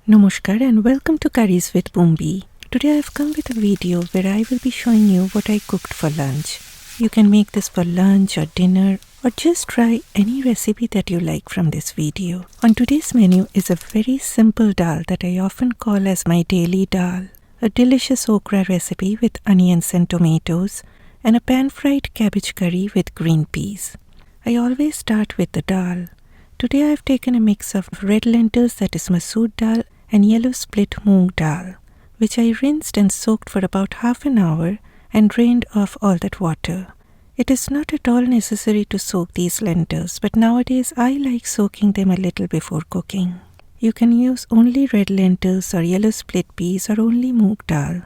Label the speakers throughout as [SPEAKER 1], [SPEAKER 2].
[SPEAKER 1] Namaskar and welcome to Curries with Bumbi. Today I have come with a video where I will be showing you what I cooked for lunch. You can make this for lunch or dinner or just try any recipe that you like from this video. On today's menu is a very simple dal that I often call as my daily dal. A delicious okra recipe with onions and tomatoes and a pan-fried cabbage curry with green peas. I always start with the dal. Today I have taken a mix of red lentils, that is Masoor dal, and yellow split Moong dal, which I rinsed and soaked for about half an hour and drained off all that water. It is not at all necessary to soak these lentils, but nowadays I like soaking them a little before cooking. You can use only red lentils or yellow split peas or only Moong dal.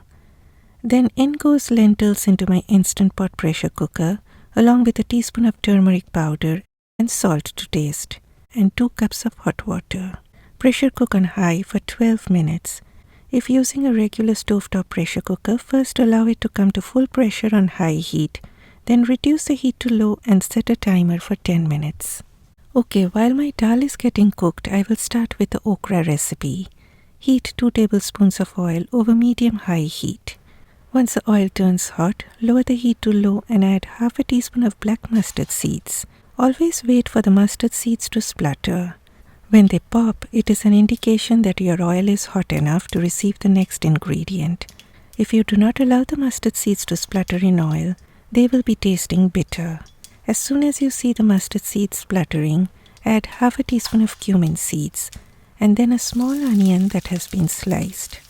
[SPEAKER 1] Then in goes lentils into my Instant Pot pressure cooker along with a teaspoon of turmeric powder and salt to taste and 2 cups of hot water. Pressure cook on high for 12 minutes. If using a regular stovetop pressure cooker, first allow it to come to full pressure on high heat, then reduce the heat to low and set a timer for 10 minutes. Okay, while my dal is getting cooked, I will start with the okra recipe. Heat 2 tablespoons of oil over medium-high heat. Once the oil turns hot, lower the heat to low and add half a teaspoon of black mustard seeds. Always wait for the mustard seeds to splutter. When they pop, it is an indication that your oil is hot enough to receive the next ingredient. If you do not allow the mustard seeds to splutter in oil, they will be tasting bitter. As soon as you see the mustard seeds spluttering, add half a teaspoon of cumin seeds and then a small onion that has been sliced.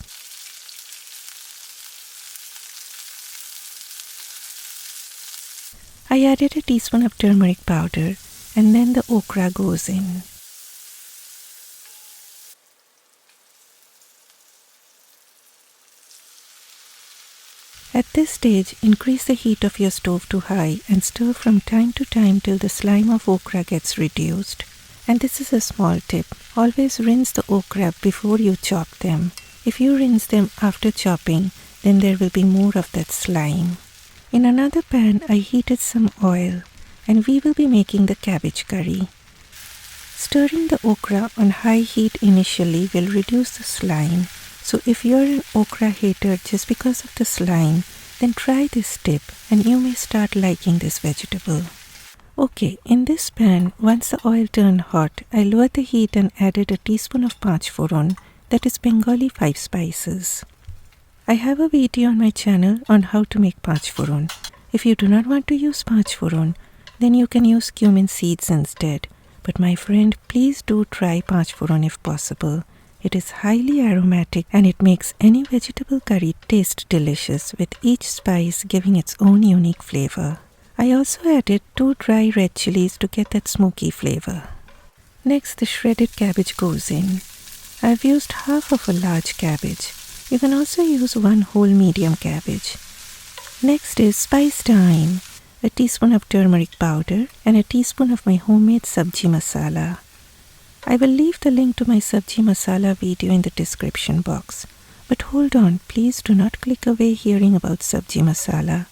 [SPEAKER 1] I added a teaspoon of turmeric powder and then the okra goes in. At this stage, increase the heat of your stove to high and stir from time to time till the slime of okra gets reduced. And this is a small tip. Always rinse the okra before you chop them. If you rinse them after chopping, then there will be more of that slime. In another pan, I heated some oil and we will be making the cabbage curry. Stirring the okra on high heat initially will reduce the slime. So if you're an okra hater just because of the slime, then try this tip and you may start liking this vegetable. Okay, in this pan, once the oil turned hot, I lowered the heat and added a teaspoon of panch phoron, that is Bengali 5 spices. I have a video on my channel on how to make panch phoron. If you do not want to use panch phoron, then you can use cumin seeds instead. But my friend, please do try panch phoron if possible. It is highly aromatic and it makes any vegetable curry taste delicious with each spice giving its own unique flavor. I also added 2 dry red chillies to get that smoky flavor. Next, the shredded cabbage goes in. I have used half of a large cabbage. You can also use 1 whole medium cabbage. Next is spice time. A teaspoon of turmeric powder and a teaspoon of my homemade sabji masala. I will leave the link to my sabji masala video in the description box. But hold on, please do not click away hearing about sabji masala.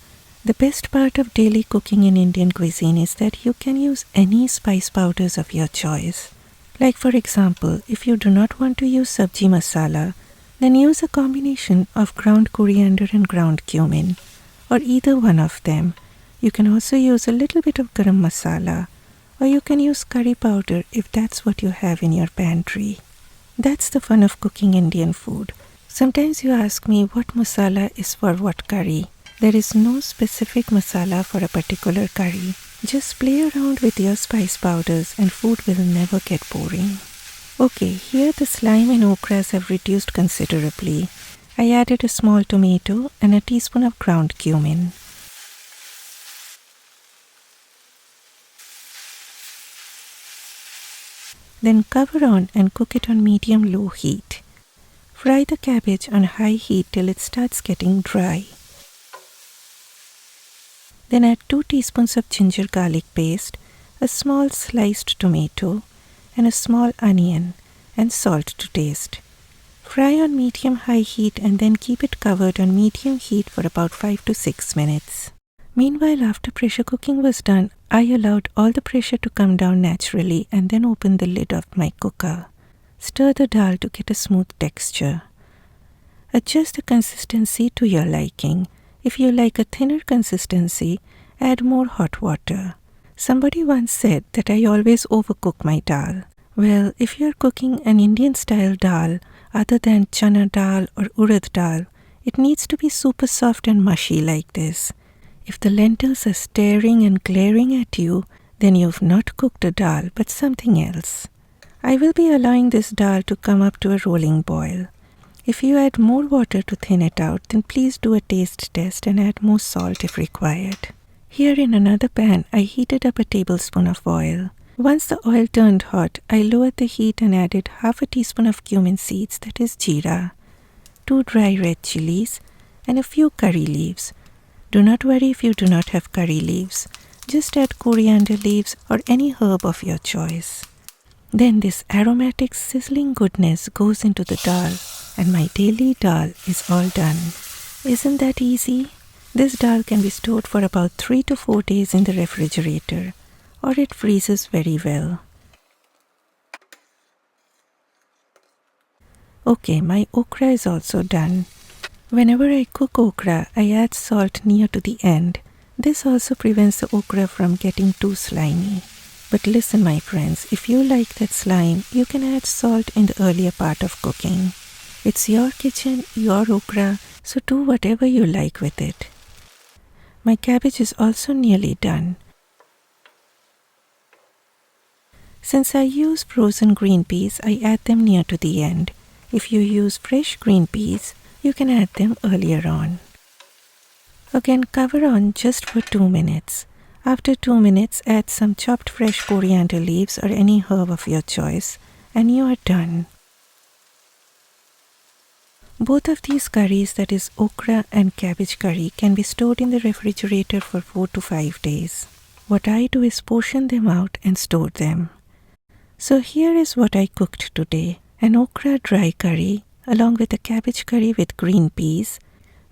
[SPEAKER 1] The best part of daily cooking in Indian cuisine is that you can use any spice powders of your choice. Like for example, if you do not want to use sabji masala, then use a combination of ground coriander and ground cumin, or either one of them. You can also use a little bit of garam masala, or you can use curry powder if that's what you have in your pantry. That's the fun of cooking Indian food. Sometimes you ask me what masala is for what curry. There is no specific masala for a particular curry. Just play around with your spice powders and food will never get boring. Okay, here the slime and okras have reduced considerably. I added a small tomato and a teaspoon of ground cumin. Then cover on and cook it on medium-low heat. Fry the cabbage on high heat till it starts getting dry. Then add 2 teaspoons of ginger garlic paste, a small sliced tomato, and a small onion, and salt to taste. Fry on medium-high heat and then keep it covered on medium heat for about 5 to 6 minutes. Meanwhile, after pressure cooking was done, I allowed all the pressure to come down naturally and then opened the lid of my cooker. Stir the dal to get a smooth texture. Adjust the consistency to your liking. If you like a thinner consistency, add more hot water. Somebody once said that I always overcook my dal. Well, if you are cooking an Indian style dal other than chana dal or urad dal, it needs to be super soft and mushy like this. If the lentils are staring and glaring at you, then you've not cooked a dal but something else. I will be allowing this dal to come up to a rolling boil. If you add more water to thin it out, then please do a taste test and add more salt if required. Here in another pan, I heated up a tablespoon of oil. Once the oil turned hot, I lowered the heat and added half a teaspoon of cumin seeds, that is jeera, 2 dry red chillies, and a few curry leaves. Do not worry if you do not have curry leaves. Just add coriander leaves or any herb of your choice. Then this aromatic sizzling goodness goes into the dal, and my daily dal is all done. Isn't that easy? This dal can be stored for about 3 to 4 days in the refrigerator, or it freezes very well. Okay, my okra is also done. Whenever I cook okra, I add salt near to the end. This also prevents the okra from getting too slimy. But listen, my friends, if you like that slime, you can add salt in the earlier part of cooking. It's your kitchen, your okra, so do whatever you like with it. My cabbage is also nearly done. Since I use frozen green peas, I add them near to the end. If you use fresh green peas, you can add them earlier on. Again, cover on just for 2 minutes. After 2 minutes, add some chopped fresh coriander leaves or any herb of your choice, and you are done. Both of these curries, that is okra and cabbage curry, can be stored in the refrigerator for 4 to 5 days. What I do is portion them out and store them. So here is what I cooked today: an okra dry curry along with a cabbage curry with green peas,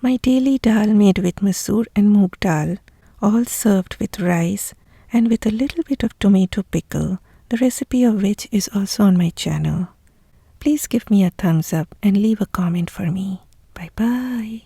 [SPEAKER 1] my daily dal made with Masoor and Moong dal, all served with rice and with a little bit of tomato pickle, the recipe of which is also on my channel. Please give me a thumbs up and leave a comment for me. Bye bye.